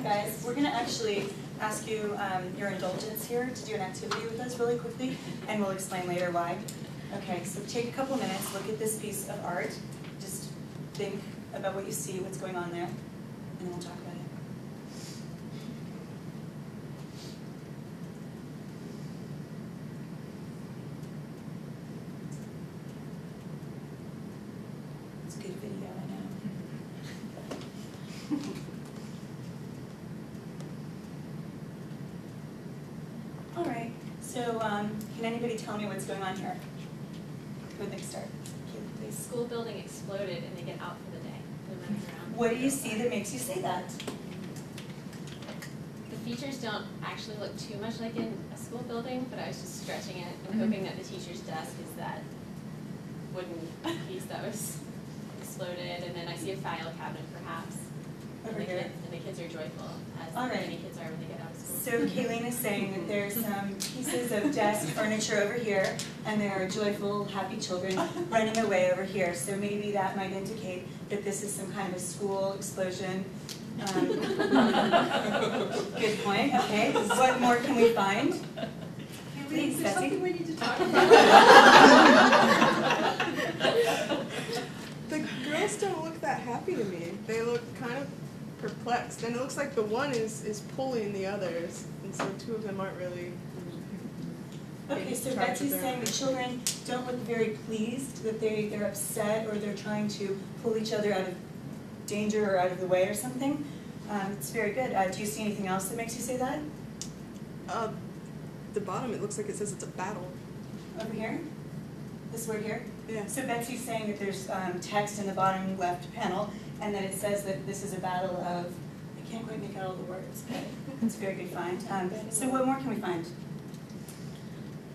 guys. We're going to actually ask you your indulgence here to do an activity with us really quickly, and we'll explain later why. Okay, so take a couple minutes, look at this piece of art, just think about what you see, what's going on there, and then we'll talk about it. It's a good video, I know. All right, so can anybody tell me what's going on here? Who would they start? The school building exploded and they get out for the day. They're running around. What do you see that makes you say that? The features don't actually look too much like in a school building, but I was just stretching it and hoping that the teacher's desk is that wooden piece that was exploded, and then I see a file cabinet perhaps. Over here. And the kids are joyful, as many kids are when they get out of school. So Kayleen is saying that there's some pieces of desk furniture over here, and there are joyful, happy children running away over here. So maybe that might indicate that this is some kind of a school explosion. Good point. Okay. What more can we find? Please, There's Betsy. something we need to talk about. The girls don't look that happy to me. They look kind of perplexed, and it looks like the one is pulling the others, and so two of them aren't really. Okay, so Betsy's saying the children don't look very pleased, that they're upset or they're trying to pull each other out of danger or out of the way or something. It's very good. Do you see anything else that makes you say that? The bottom, it looks like it says it's a battle. Over here? This word here? Yeah. So Betsy's saying that there's text in the bottom left panel, and that it says that this is a battle of, I can't quite make out all the words, but it's a very good find. So what more can we find?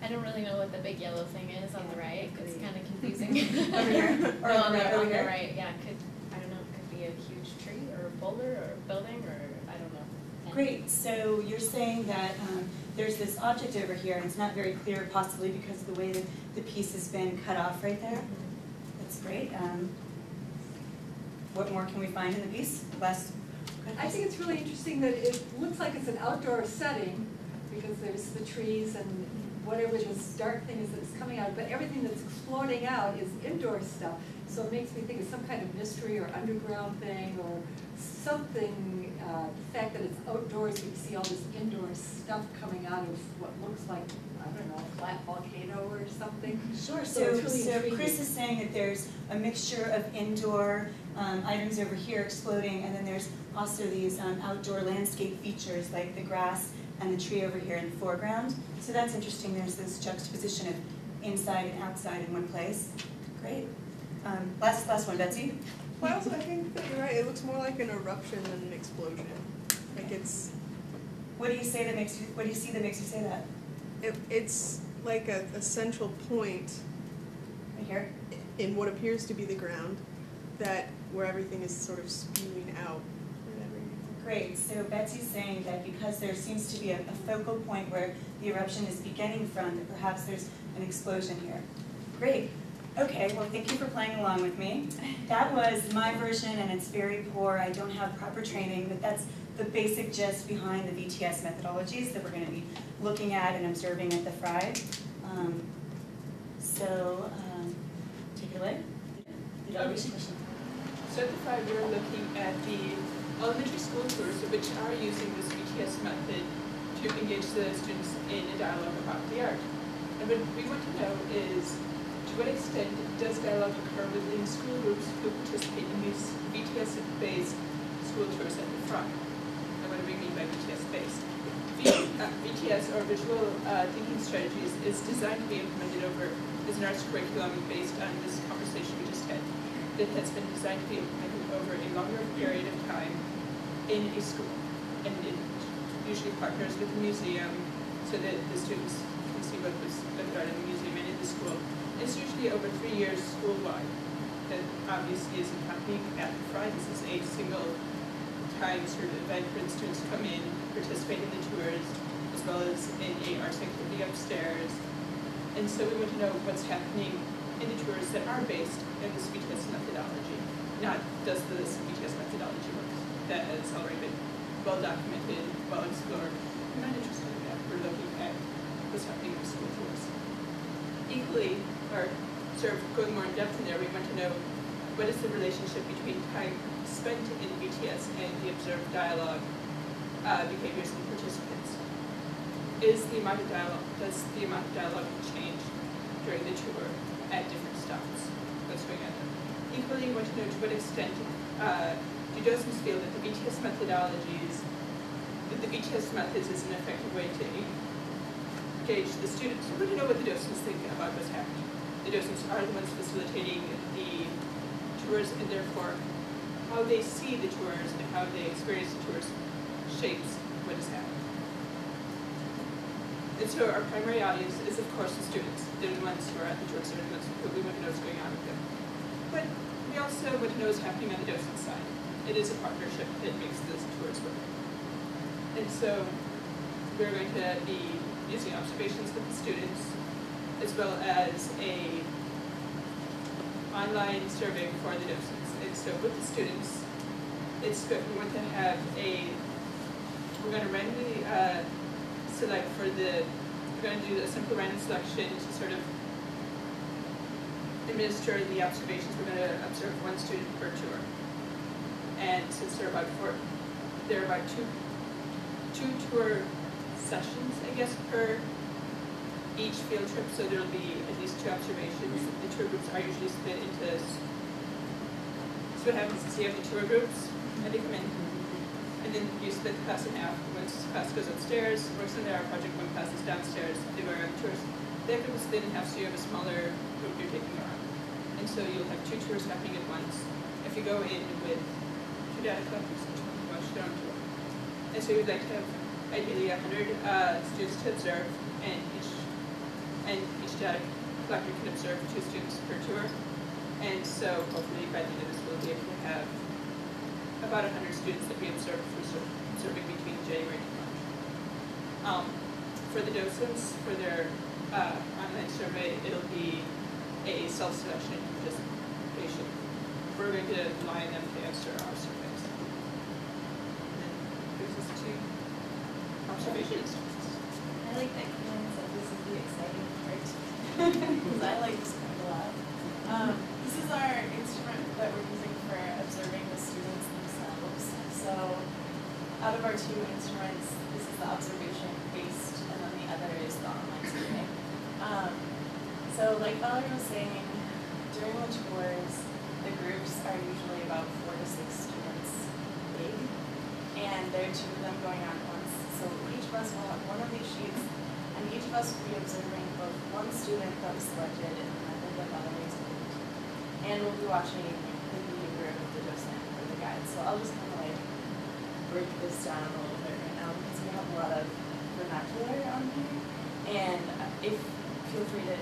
I don't really know what the big yellow thing is on the right. It's kind of confusing. Over here? Or No, on over the here? right, yeah. I don't know, it could be a huge tree or a boulder or a building or I don't know. Great, so you're saying that there's this object over here, and it's not very clear, possibly because of the way that the piece has been cut off right there. That's great. What more can we find in the piece? I think it's really interesting that it looks like it's an outdoor setting because there's the trees and whatever this dark thing is that's coming out, but everything that's exploding out is indoor stuff. So it makes me think of some kind of mystery or underground thing or something, the fact that it's outdoors, you see all this indoor stuff coming out of what looks like, I don't know, a flat volcano or something. Sure, So so it's really intriguing. Chris is saying that there's a mixture of indoor items over here exploding, and then there's also these outdoor landscape features like the grass and the tree over here in the foreground. So that's interesting, there's this juxtaposition of inside and outside in one place. Great. Last one, Betsy. Well, also, I think that you're right. It looks more like an eruption than an explosion. Like it's. What do you say that makes you? What do you see that makes you say that? It's like a central point Right here. in what appears to be the ground, that where everything is sort of spewing out. Great. So Betsy's saying that because there seems to be a focal point where the eruption is beginning from, that perhaps there's an explosion here. Great. Okay, well, thank you for playing along with me. That was my version, and it's very poor. I don't have proper training, but that's the basic gist behind the VTS methodologies that we're going to be looking at and observing at the Frye. Take it away. So at the Frye, we're looking at the elementary school tours which are using this VTS method to engage the students in a dialogue about the art. And what we want to know is, to what extent does dialogue occur within school groups who participate in these VTS-based school tours at the Frye? And what do we mean by VTS-based? VTS, or Visual Thinking Strategies, is designed to be implemented as an arts curriculum based on this conversation we just had. That has been designed to be implemented over a longer period of time in a school. And it usually partners with the museum so that the students can see what was looked at in the museum and in the school. It's usually over 3 years school-wide. That obviously isn't happening at the Frye. This is a single time sort of event where the students come in, participate in the tours, as well as in a arts activity upstairs. And so we want to know what's happening in the tours that are based in this VTS methodology. Not does this VTS methodology work. That has already been well-documented, well-explored. I'm not interested in that. We're looking at what's happening in the school tours. Equally, or sort of going more in depth in there, we want to know what is the relationship between time spent in BTS and the observed dialogue behaviors and participants. Does the amount of dialogue change during the tour at different stops? What's going on there? Equally, we want to know to what extent do docents feel that the BTS methodologies, that the BTS methods is an effective way to engage the students. We want to know what the docents think about what's happening. The docents are the ones facilitating the tours, and therefore how they see the tours and how they experience the tours shapes what is happening. And so our primary audience is, of course, the students. They're the ones who are at the tours, they're the ones who we want to know what's going on with them. But we also want to know what's happening on the docent side. It is a partnership that makes those tours work. And so we're going to be using observations with the students, as well as a online survey for the docents. And so with the students, it's good. We want to have we're going to randomly select for we're going to do a simple random selection to sort of administer the observations. We're going to observe one student per tour. And since there are about two tour sessions, I guess, per each field trip, so there'll be at least 2 observations. The tour groups are usually split into, so what happens is you have the tour groups, and they come in, and then you split the class in half. One class goes upstairs, works on their project, one class is downstairs, they go around tours. They have to be split in half, so you have a smaller group you're taking around. And so you'll have 2 tours happening at once. If you go in with 2 data collectors, each one can watch their own tour. And so you'd like to have ideally 100 students to observe, and each data collector can observe 2 students per tour. And so hopefully by the end of this we'll be able to have about 100 students that we observe for observing between January and March. For the docents, for their online survey, it'll be a self-selection participation. We're going to rely on them to answer our surveys. And then here's us 2 observations. I like that Keelan said this is the exciting part, because I like this part a lot. This is our instrument that we're using for observing the students themselves. So out of our 2 instruments, this is the observation-based, and then the other is the online survey. So like Valerie was saying, during the tours, the groups are usually about 4 to 6 students big, and there are 2 of them going on at once. So each of us will have one of these sheets, and each of us will be observing both one student that was selected in the method that Valerie explained, and we'll be watching the behavior of the docent or the guide. So I'll just kind of like break this down a little bit right now, because we have a lot of vernacular on here, and feel free to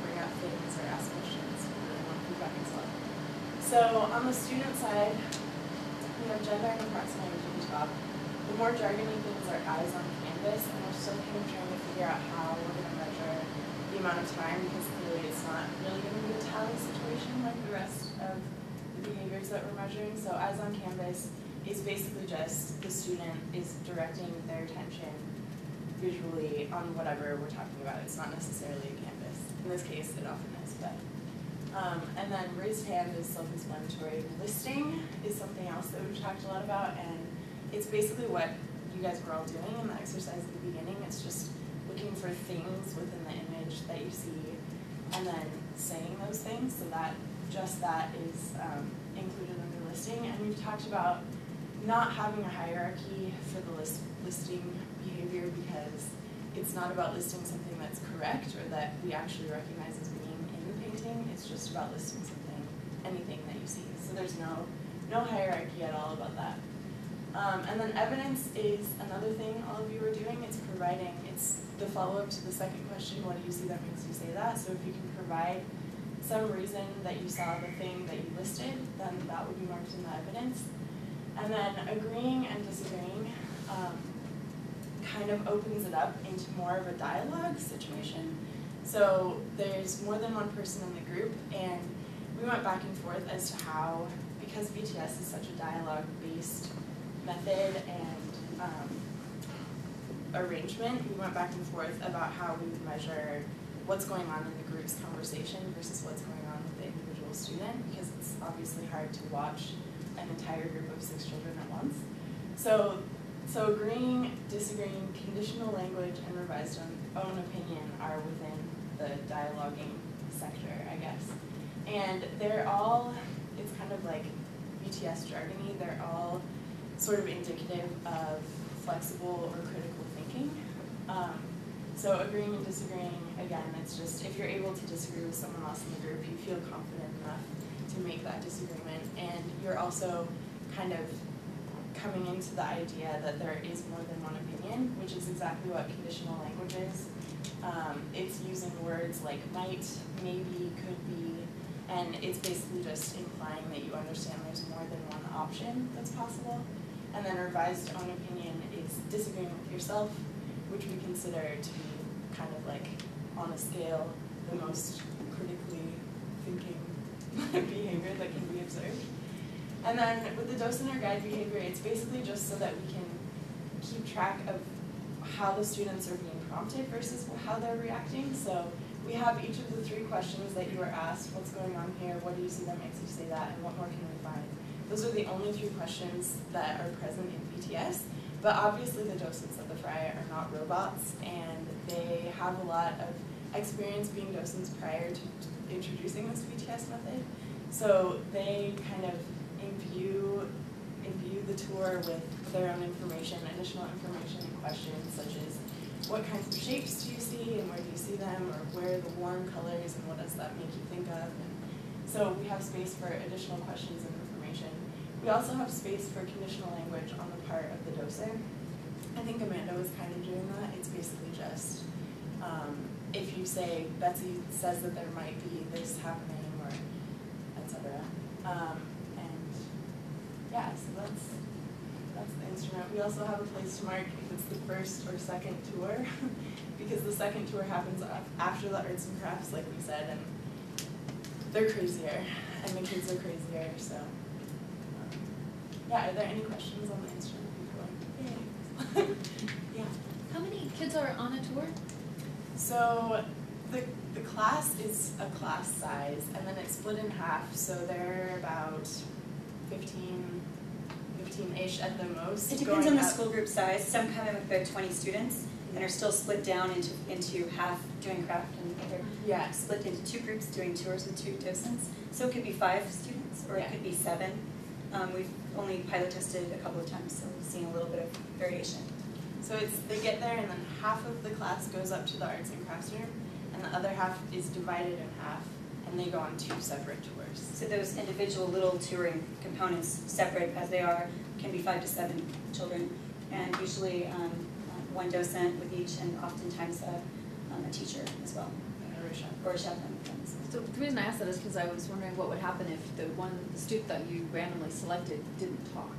bring up things or ask questions if you really want feedback and stuff. So on the student side, we have gender and approximation at the top. The more jargony things are eyes on canvas, and we're still kind of trying to figure out how we're going to measure the amount of time, because clearly it's not really going to be a tally situation like the rest of the behaviors that we're measuring. So eyes on canvas is basically just the student is directing their attention visually on whatever we're talking about. It's not necessarily a canvas. In this case, it often is, but. And then raised hand is self-explanatory. Listing is something else that we've talked a lot about, and it's basically what you guys were all doing in the exercise at the beginning. It's just looking for things within the image that you see, and then saying those things, so that just that is included under listing. And we've talked about not having a hierarchy for the listing behavior, because it's not about listing something that's correct or that we actually recognize as being in the painting. It's just about listing something, anything that you see. So there's no hierarchy at all about that. And then evidence is another thing all of you are doing. It's the follow-up to the second question, what do you see that makes you say that? So if you can provide some reason that you saw the thing that you listed, then that would be marked in the evidence. And then agreeing and disagreeing kind of opens it up into more of a dialogue situation. So there's more than one person in the group, and we went back and forth as to how, because BTS is such a dialogue-based method, and arrangement, we went back and forth about how we would measure what's going on in the group's conversation versus what's going on with the individual student, because it's obviously hard to watch an entire group of 6 children at once. So agreeing, disagreeing, conditional language, and revised own opinion are within the dialoguing sector, I guess. And they're all, it's kind of like BTS jargony, they're all sort of indicative of flexible or critical thinking. So agreeing and disagreeing, again, it's just if you're able to disagree with someone else in the group, you feel confident enough to make that disagreement, and you're also kind of coming into the idea that there is more than one opinion, which is exactly what conditional language is. It's using words like might, maybe, could be, and it's basically just implying that you understand there's more than one option that's possible. And then revised own opinion is disagreeing with yourself, which we consider to be kind of like, on a scale, the most critically thinking behavior that can be observed. And then with the docent or guide behavior, it's basically just so that we can keep track of how the students are being prompted versus how they're reacting. So we have each of the 3 questions that you were asked: what's going on here, what do you see that makes you say that, and what more can we find? Those are the only 3 questions that are present in BTS, but obviously the docents at the Frye are not robots, and they have a lot of experience being docents prior to introducing this BTS method. So they kind of imbue the tour with their own information, additional information and questions such as what kinds of shapes do you see and where do you see them, or where are the warm colors and what does that make you think of. And so we have space for additional questions and information. We also have space for conditional language on the part of the docent. I think Amanda was kind of doing that. It's basically just if you say, Betsy says that there might be this happening, or etc. And yeah, so that's the instrument. We also have a place to mark if it's the first or second tour, because the second tour happens after the arts and crafts, like we said, and they're crazier, and the kids are crazier, so. Yeah, are there any questions on the instrument before? Yeah. How many kids are on a tour? So the class is a class size, and then it's split in half, so they're about 15-ish at the most. It depends on the school group size. Some come in with about 20 students and are still split down into half doing craft and other split into 2 groups doing tours with 2 docents. So it could be 5 students, or it could be 7. We've only pilot tested a couple of times, so we've seen a little bit of variation. So they get there, and then half of the class goes up to the arts and crafts room, and the other half is divided in half, and they go on 2 separate tours. So those individual little touring components, separate as they are, can be 5 to 7 children, and usually 1 docent with each, and oftentimes a teacher as well, or a chaperone. So the reason I asked that is because I was wondering what would happen if the student that you randomly selected didn't talk.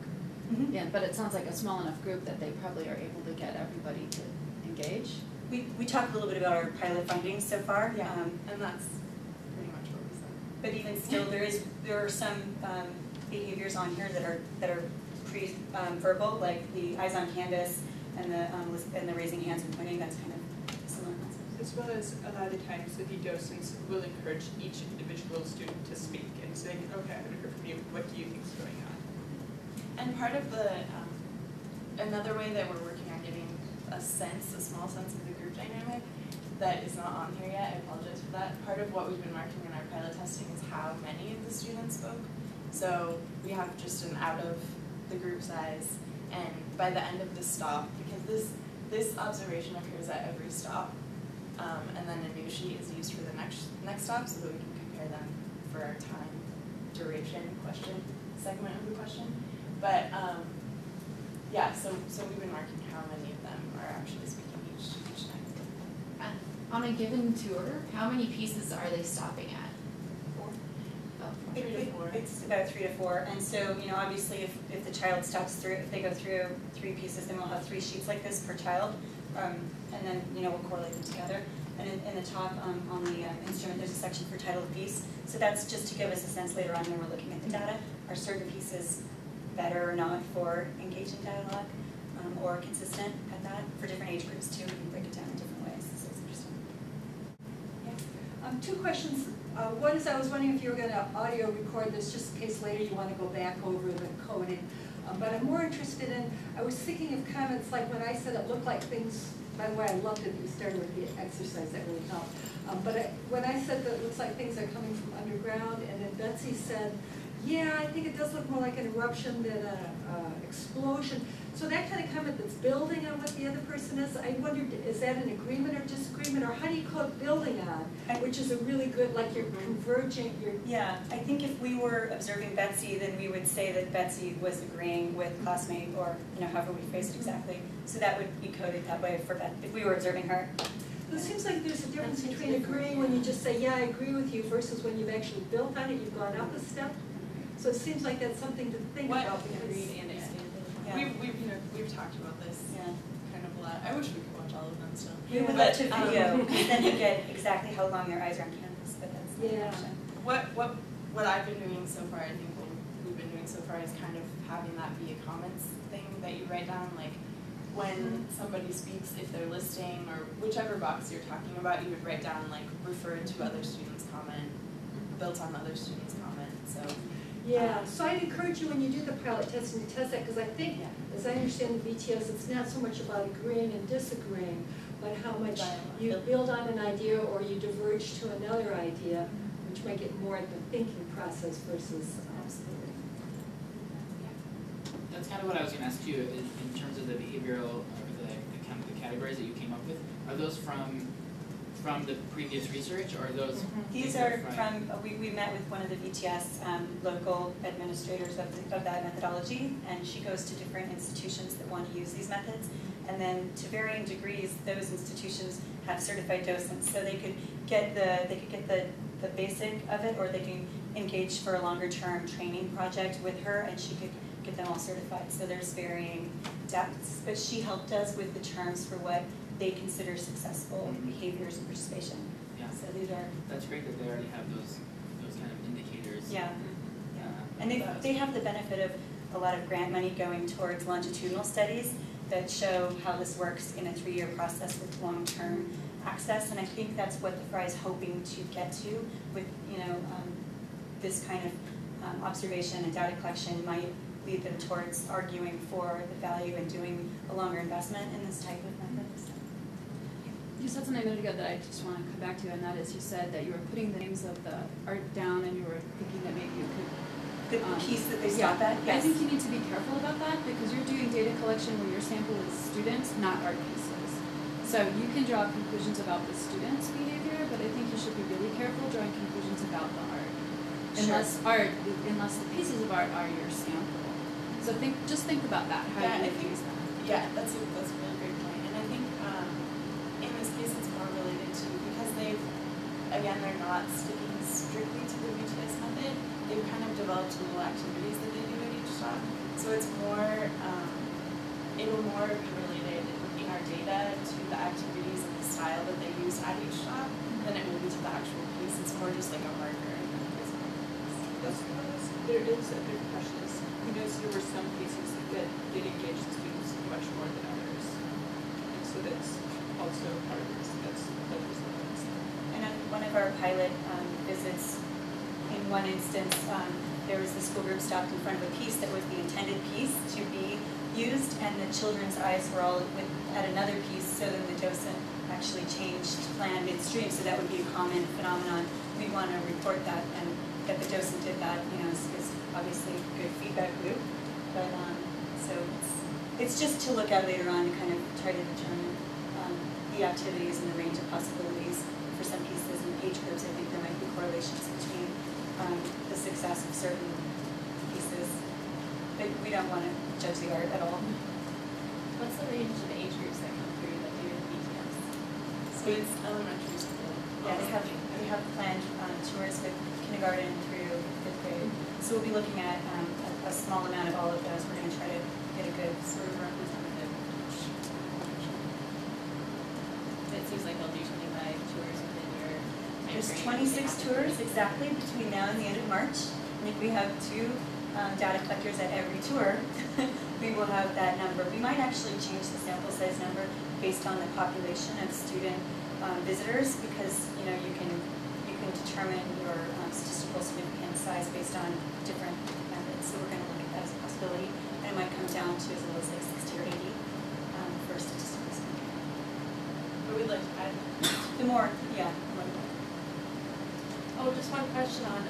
Mm-hmm. Yeah, but it sounds like a small enough group that they probably are able to get everybody to engage. We talked a little bit about our pilot findings so far. Yeah, and that's pretty much what we said. But even still, there are some behaviors on here that are pre-verbal, like the eyes on canvas and the raising hands and pointing. That's kind of similar concepts. As well as a lot of times the docents will encourage each individual student to speak and say, okay, I haven't heard from you, what do you think is going on? And part of the, another way that we're working on getting a small sense of the group dynamic that is not on here yet, I apologize for that. Part of what we've been marking in our pilot testing is how many of the students spoke. So we have just an out of the group size, and by the end of the stop, because this observation occurs at every stop, and then a new sheet is used for the next stop so that we can compare them for our time duration question segment of the question. But yeah, so we've been marking how many of them are actually speaking each time. On a given tour, how many pieces are they stopping at? 4. Oh, 3 to 4. It's about 3 to 4, and so obviously if the child stops through, if they go through 3 pieces, then we'll have 3 sheets like this per child, and then we'll correlate them together. And in the top on the instrument, there's a section for title of piece. So that's just to give us a sense later on when we're looking at the data. Are certain pieces better or not for engaging dialogue? or consistent at that for different age groups too. We can break it down in different ways, so it's interesting. Yeah. Two questions. One is I was wondering if you were going to audio record this just in case later you want to go back over the coding. But I'm more interested in, I was thinking of comments like when I said it looked like things, by the way, I loved it that you started with the exercise, that really helped. When I said that it looks like things are coming from underground, and then Betsy said, yeah, I think it does look more like an eruption than an explosion. So that kind of comment that's building on what the other person is, I wondered, is that an agreement or disagreement, or how do you code building on, which is a really good, like you're converging, you're... Yeah, I think if we were observing Betsy, then we would say that Betsy was agreeing with classmate, or however we phrased it exactly. So that would be coded that way for Betsy, if we were observing her. It seems like there's a difference between agreeing when you just say, yeah, I agree with you, versus when you've actually built on it, you've gone up a step. So it seems like that's something to think about. Agreed and expanded. Yeah. We've talked about this kind of a lot. I wish we could watch all of them still. We would love to video, because then you get exactly how long their eyes are on canvas, but that's not an option. What I've been doing so far, I think what we've been doing so far is kind of having that be a comments thing that you write down, like when somebody speaks, if they're listing or whichever box you're talking about, you would write down like referred to other students' comment, built on other students' comment. So yeah, so I'd encourage you when you do the pilot test and you test that, because I think, as I understand the BTS, it's not so much about agreeing and disagreeing, but how much you build on an idea or you diverge to another idea, which make it more the thinking process versus absolutely. That's kind of what I was going to ask you in terms of the behavioral, or the kind of the categories that you came up with. Are those from the previous research, or are those? These are from, we met with one of the VTS local administrators of that methodology, and she goes to different institutions that want to use these methods. And then to varying degrees, those institutions have certified docents, so they could get the basic of it, or they can engage for a longer term training project with her, and she could get them all certified. So there's varying depths, but she helped us with the terms for what they consider successful behaviors and participation. Yeah. So these are. That's great that they already have those kind of indicators. Yeah. And they have the benefit of a lot of grant money going towards longitudinal studies that show how this works in a 3-year process with long-term access. And I think that's what the Frye is hoping to get to with this kind of observation and data collection might lead them towards arguing for the value and doing a longer investment in this type of method. So. You said something a minute ago that I just want to come back to, and that is you said that you were putting the names of the art down and you were thinking that maybe you could... The piece that they stop at? Yes. I think you need to be careful about that because you're doing data collection where your sample is students, not art pieces. So you can draw conclusions about the students' behavior, but I think you should be really careful drawing conclusions about the art. Unless the pieces of art are your sample. So just think about that, how you would use that. Yeah, that's a really great point. And I think in this case it's more related to, because they're not sticking strictly to the VTS method, they've kind of developed little activities that they do at each stop. So it's more, it'll more be related in our data to the activities and the style that they use at each stop than it will be to the actual piece. It's more just like a marker. There is a big question. We noticed there were some pieces that did engage the students much more than others. And so that's also part of this. That's and on one of our pilot visits, in one instance, there was the school group stopped in front of a piece that was the intended piece to be used, and the children's eyes were all at another piece, so then the docent actually changed plan midstream, so that would be a common phenomenon. We want to report that, and that the docent did that, is obviously a good feedback loop. But so it's just to look at later on to kind of try to determine the activities and the range of possibilities for some pieces and age groups. I think there might be correlations between the success of certain pieces, but we don't want to judge the art at all. What's the range of age groups that come through that do BTS? So it's elementary school. Yeah, they have planned tours with kindergarten through 5th grade. So we'll be looking at a small amount of all of those. We're going to try to get a good sort of representative. It seems like they'll do 25 tours within your There's timeframe. 26 tours exactly between now and the end of March. I think we have 2 data collectors at every tour. we will have that number. We might actually change the sample size number based on the population of student visitors, because you can determine your statistical significance size based on different methods. So we're going to look at that as a possibility, and it might come down to as low as like 60 or 80 for statistical significance. But we'd like to add. The more, yeah. Oh, just one question on,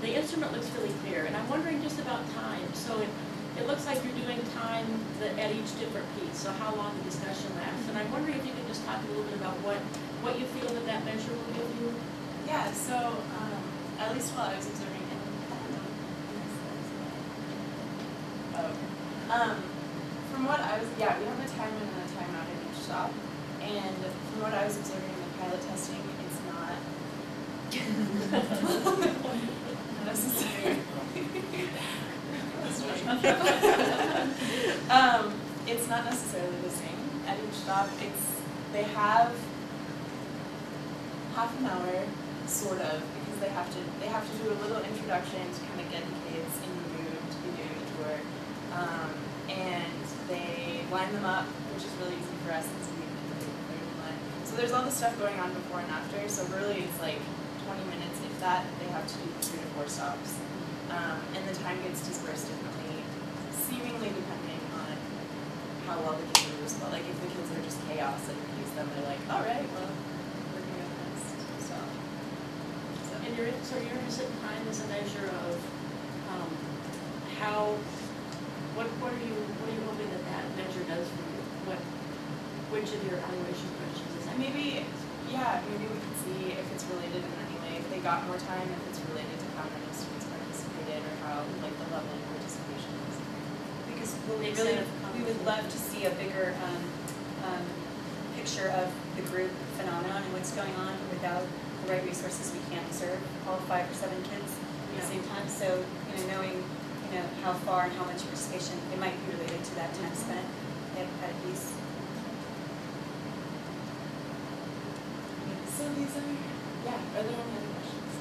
the instrument looks really clear, and I'm wondering just about time. So it looks like you're doing time at each different piece, so how long the discussion lasts. And I'm wondering if you could just talk a little bit about what you feel that measure will give you. Yeah, so at least while I was observing it, from what I was, we have a time in and a timeout at each stop, and from what I was observing in the pilot testing, it's not necessary. It's not necessarily the same at each stop. They have half an hour, sort of, because they have to do a little introduction to kind of get the kids in the mood to be doing the tour, and they line them up, which is really easy for us since we line. So there's all this stuff going on before and after. So really, it's like 20 minutes, if that. They have to do 3 to 4 stops, and the time gets dispersed differently, seemingly depending on how well the kids are responding. Like if the kids are just chaos and use them, they're like, all right, well, we're going to next stop. And your innocent time is a measure of what are you hoping that measure does for you? Which of your evaluation questions is that? Maybe we can see if it's related in any way. If they got more time, if it's related to how many students participated or how like the level of participation is. Because we would love to see a bigger picture of the group phenomenon and what's going on. Without the right resources, we can't serve all 5 or 7 kids at the same time. So knowing how far and how much participation, it might be related to that time spent at a piece. So these are, are there any other questions?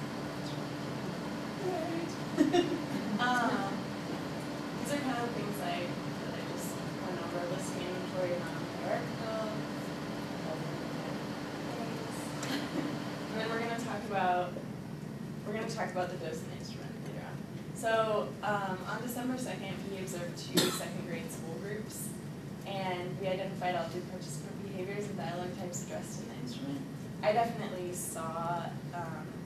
These are kind of things that I just went over, listing inventory, non-hierarchical. And then we're going to talk about the dose and instrument later on. So on December 2nd, we observed 2 second grade school groups, and we identified all the participant behaviors and dialogue types addressed in the instrument. I definitely saw,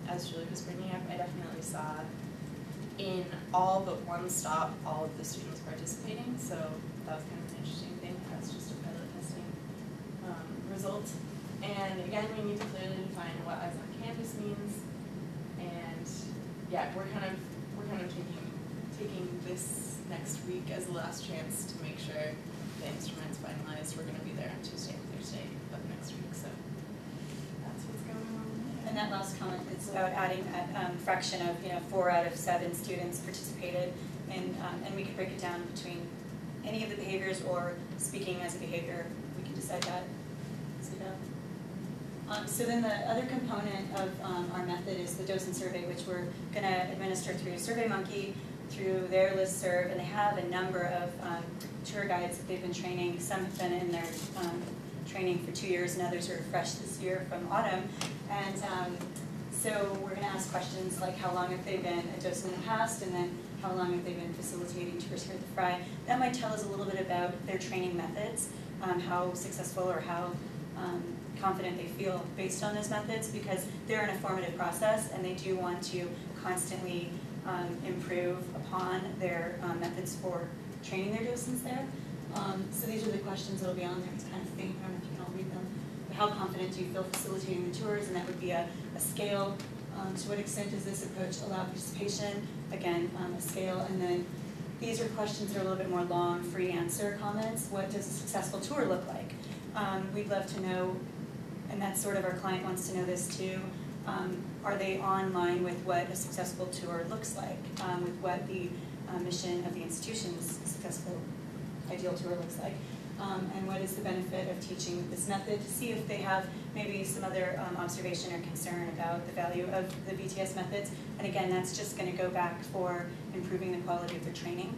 as Julie was bringing up, I definitely saw in all but one stop all of the students participating, so that was kind of an interesting thing. That's just a pilot testing result. And again, we need to clearly define what eyes on canvas means, and we're kind of taking this next week as the last chance to make sure the instrument's finalized. We're going to be there on Tuesday and Thursday of next week, so that's what's going on there. And that last comment is about adding that fraction of 4 out of 7 students participated, and we could break it down between any of the behaviors or speaking as a behavior. We can decide that. So then the other component of our method is the docent survey, which we're going to administer through SurveyMonkey, through their listserv, and they have a number of tour guides that they've been training. Some have been in their training for 2 years, and others are fresh this year from autumn. And so we're going to ask questions like how long have they been a docent in the past, and then how long have they been facilitating tours here at the Frye. That might tell us a little bit about their training methods, how successful or how confident they feel based on those methods, because they're an formative process and they do want to constantly improve upon their methods for training their docents there. So these are the questions that will be on there. It's kind of faint, I don't know if you can all read them. But how confident do you feel facilitating the tours? And that would be a scale. To what extent does this approach allow participation? Again, a scale. And then these are questions that are a little bit more long, free answer comments. What does a successful tour look like? We'd love to know, and that's sort of our client wants to know this too, are they online with what a successful tour looks like, with what the mission of the institution's successful ideal tour looks like, and what is the benefit of teaching this method, to see if they have maybe some other observation or concern about the value of the VTS methods. And again, that's just going to go back for improving the quality of their training.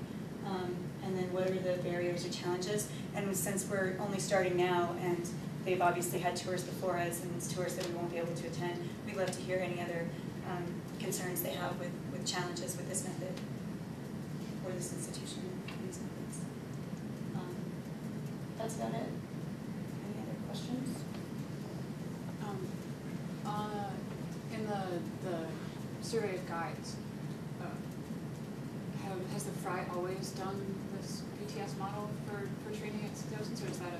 And and then what are the barriers or challenges? And since we're only starting now, and they've obviously had tours before us, and it's tours that we won't be able to attend, we'd love to hear any other concerns they have with challenges with this method or this institution and these methods. That's about it. Any other questions? In the survey of guides, has the Frye always done this BTS model for training its docents, or is that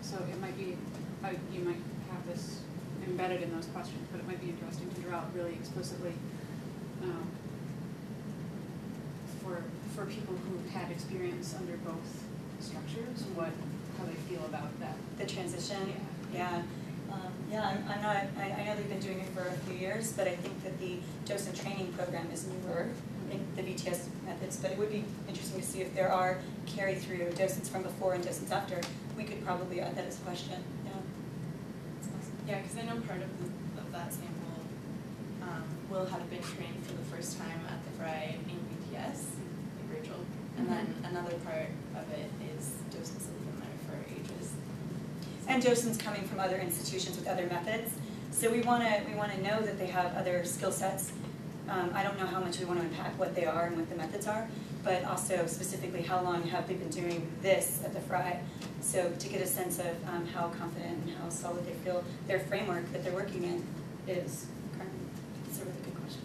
so it might be, you might have this embedded in those questions, but it might be interesting to draw out really explicitly for people who've had experience under both structures, how they feel about that. The transition? Yeah. I know they've been doing it for a few years, but I think that the docent training program is newer in the BTS methods, but it would be interesting to see if there are carry-through docents from before and docents after. We could probably add that as a question. Yeah. That's awesome. Yeah, because I know part of that sample will have been trained for the first time at the Frye in BTS, like Rachel, and then another part of it is docents that have been there for ages. And docents coming from other institutions with other methods. So we want to know that they have other skill sets. I don't know how much we want to unpack what they are and what the methods are, but also specifically how long have they been doing this at the Frye. So to get a sense of how confident and how solid they feel their framework that they're working in is currently. It's a really good question.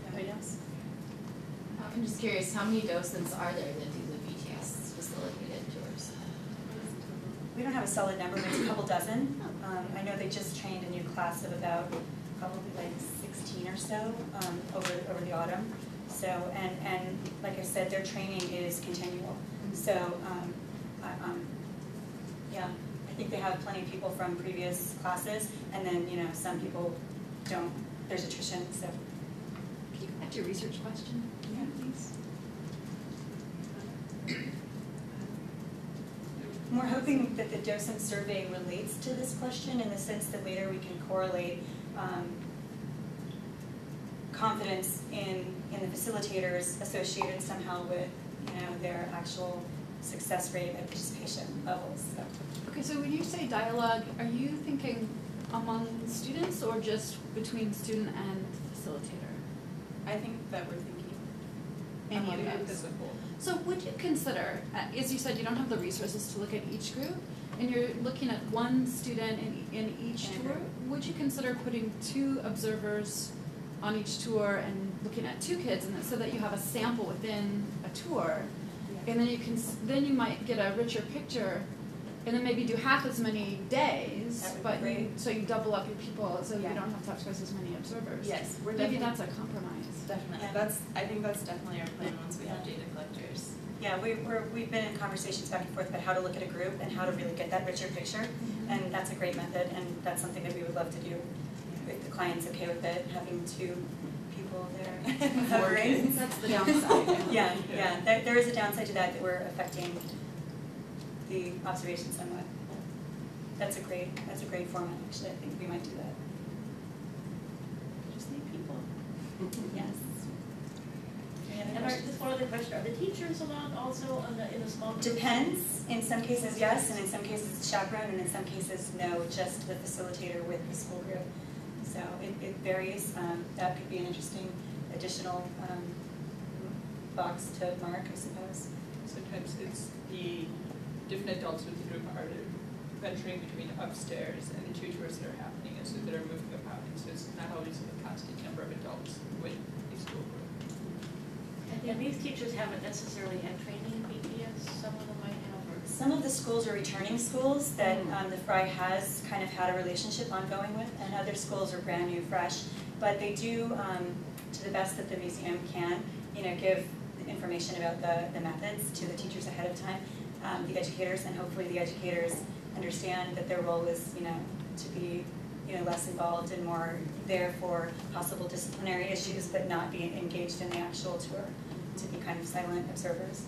Anybody else? I'm just curious, how many docents are there that do the BTS facilitated tours? We don't have a solid number, but it's a couple dozen. I know they just trained a new class of about probably like 16 or so over the autumn. So, and like I said, their training is continual. So, yeah, I think they have plenty of people from previous classes, and then, you know, some people don't. There's attrition, so. Can you go back to your research question? Yeah, please. We're hoping that the docent survey relates to this question in the sense that later we can correlate confidence in the facilitators associated somehow with, you know, their actual success rate and participation levels. So. Okay, so when you say dialogue, are you thinking among students or just between student and facilitator? I think that we're thinking Any among of them those? as a whole. So would you consider, as you said, you don't have the resources to look at each group, and you're looking at one student in each tour, would you consider putting 2 observers on each tour and looking at 2 kids, and so that you have a sample within a tour, and then you might get a richer picture, and then maybe do half as many days, That would be but great. so you double up your people, so Yeah. you don't have to have twice as many observers. Yes, we're Maybe definitely, that's a compromise. definitely. Yeah. I think that's definitely our plan once we have data collectors. Yeah, we've been in conversations back and forth about how to look at a group and how to really get that richer picture, and that's a great method, and that's something that we would love to do if the client's okay with it, having 2 people there hovering. That's the downside. Yeah. There is a downside to that we're affecting the observation somewhat. That's a great format, actually. I think we might do that. Just need people. Yes. And just one other question, are the teachers allowed also in the small groups? Depends. In some cases, yes, and in some cases it's chaperone, and in some cases, no, just the facilitator with the school group. So it varies. That could be an interesting additional box to mark, I suppose. Sometimes it's the different adults with the group are venturing between upstairs and the 2 tours that are happening, and so that are moving about, and so it's not always a constant number of adults with a school group. And these teachers haven't necessarily had training in BTS, some of them might have, or? Some of the schools are returning schools that the Frye has kind of had a relationship ongoing with, and other schools are brand new, fresh. But they do, to the best that the museum can, you know, give information about the methods to the teachers ahead of time, the educators, and hopefully the educators understand that their role is, you know, to be, you know, less involved and more there for possible disciplinary issues, but not be engaged in the actual tour, to be kind of silent observers.